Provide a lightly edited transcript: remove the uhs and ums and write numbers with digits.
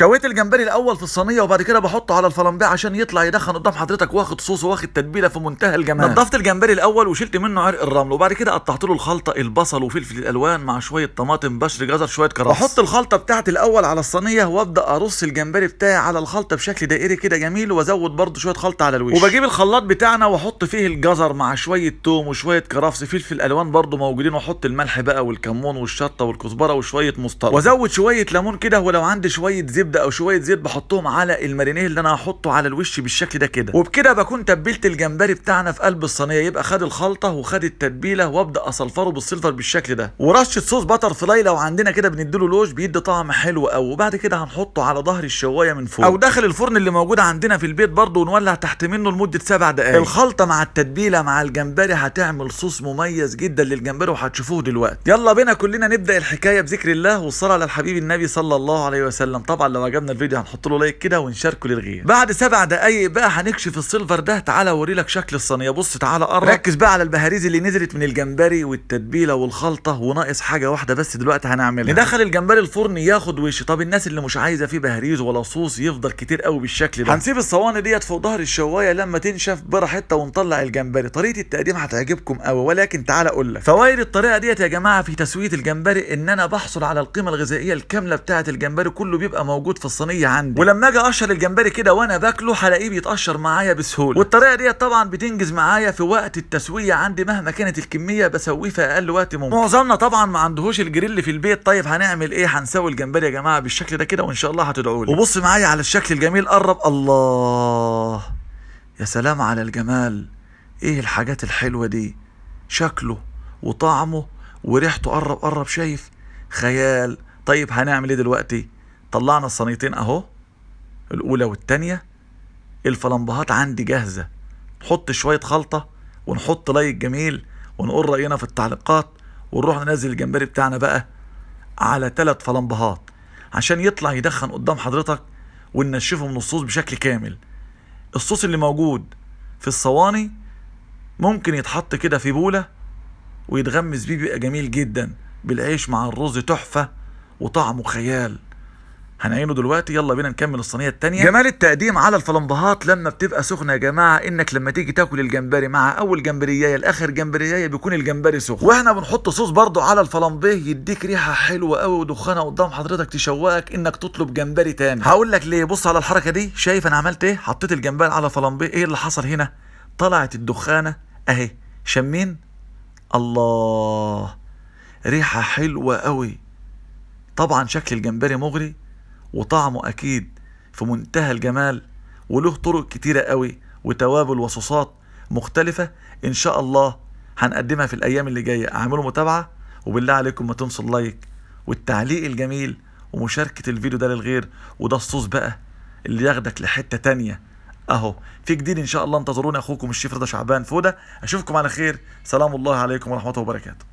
شويت الجمبري الاول في الصينيه وبعد كده بحطه على الفلامبيه عشان يطلع يدخن قدام حضرتك، واخد صوص واخد تتبيله في منتهى الجمال. نضفت الجمبري الاول وشلت منه عرق الرمل، وبعد كده قطعت له الخلطه، البصل وفلفل الالوان مع شويه طماطم، بشر جزر، شويه كرفس. بحط الخلطه بتاعتي الاول على الصينيه وابدا ارص الجمبري بتاعي على الخلطه بشكل دائري كده جميل، وازود برده شويه خلطه على الوش. وبجيب الخلاط بتاعنا واحط فيه الجزر مع شويه توم وشويه كرفس، فلفل الوان برده موجودين، واحط الملح بقى والكمون والشطه والكزبره وشويه مستردة، وازود شويه ليمون كده، ولو عندي شويه زبده او شويه زيت بحطهم على المارينيه اللي انا هحطه على الوش بالشكل ده كده. وبكده بكون تبلت الجمبري بتاعنا في قلب الصينيه، يبقى خد الخلطه وخد التتبيله، وابدا اصلفره بالسلفر بالشكل ده، ورشه صوص بتر فلاي لو عندنا كده بنديله لوش بيدي طعم حلو قوي. وبعد كده هنحطه على ظهر الشوايه من فوق او داخل الفرن اللي موجود عندنا في البيت برده، ونولع تحت منه لمده 7 دقائق. الخلطه مع التتبيله مع الجمبري هتعمل صوص مميز جدا للجمبري وهتشوفوه دلوقتي. يلا بينا كلنا نبدا الحكايه بذكر الله والصلاه على الحبيب النبي صلى الله عليه وسلم. طبعا لو عجبنا الفيديو هنحط له لايك كده ونشاركه للغير. بعد 7 دقايق بقى هنكشف السيلفر ده. تعالى اوريلك شكل الصينيه. بص تعالى قرب، ركز بقى على البهاريز اللي نزلت من الجمبري والتتبيله والخلطه، وناقص حاجه واحده بس دلوقتي هنعملها، ندخل الجمبري الفرن ياخد وش. طب الناس اللي مش عايزه فيه بهاريز ولا صوص يفضل كتير قوي بالشكل ده، هنسيب الصواني ديت فوق ظهر الشوايه لما تنشف براحتها ونطلع الجمبري. طريقه التقديم هتعجبكم قوي، ولكن تعالى اقول لك فوائد الطريقه ديت يا جماعه في تسويه الجمبري. ان انا بحصل على القيمه الغذائيه الكامله بتاعه الجمبري، كله بيبقى موجود في الصينيه عندي، ولما اجي اقشر الجمبري كده وانا باكله هلاقيه بيتقشر معايا بسهوله. والطريقه ديت طبعا بتنجز معايا في وقت التسويه عندي، مهما كانت الكميه بسويه في اقل وقت ممكن. معظمنا طبعا ما عندهوش الجريل في البيت. طيب هنعمل ايه؟ هنسوي الجمبري يا جماعه بالشكل ده كده، وان شاء الله هتدعوا لي. وبص معايا على الشكل الجميل، قرب. الله يا سلام على الجمال، ايه الحاجات الحلوه دي، شكله وطعمه وريحته. قرب قرب، شايف؟ خيال. طيب هنعمل ايه دلوقتي؟ طلعنا الصينيتين اهو، الاولى والتانية. الفلمبهات عندي جاهزه، نحط شويه خلطه ونحط لايك جميل ونقول راينا في التعليقات، ونروح ننزل الجمبري بتاعنا بقى على 3 فلمبهات عشان يطلع يدخن قدام حضرتك، وننشفه من الصوص بشكل كامل. الصوص اللي موجود في الصواني ممكن يتحط كده في بوله ويتغمس بيه، بيبقى جميل جدا بالعيش مع الرز، تحفه وطعمه خيال. هنعينه دلوقتي. يلا بينا نكمل الصينيه التانية. جمال التقديم على الفلمبهات لما بتبقى سخنه يا جماعه، انك لما تيجي تاكل الجمبري مع اول جمبريايه لاخر جمبريايه بيكون الجمبري سخن، واحنا بنحط صوص برضو على الفلمبيه يديك ريحه حلوه قوي ودخانه قدام حضرتك تشوقك انك تطلب جمبري تاني. هقول لك ليه. بص على الحركه دي، شايف انا عملت ايه؟ حطيت الجمبري على الفلمبيه، ايه اللي حصل هنا؟ طلعت الدخانه اهي، شمين؟ الله، ريحه حلوه قوي. طبعا شكل الجمبري مغري، وطعمه اكيد في منتهى الجمال، وله طرق كتيرة قوي وتوابل وصوصات مختلفة. ان شاء الله هنقدمها في الايام اللي جاية. اعملوا متابعة، وبالله عليكم ما تنسوا اللايك والتعليق الجميل ومشاركة الفيديو ده للغير. وده الصوص بقى اللي ياخدك لحتة تانية اهو. في جديد ان شاء الله، انتظروني. اخوكم الشيف رضا شعبان فودة. اشوفكم على خير. سلام الله عليكم ورحمة الله وبركاته.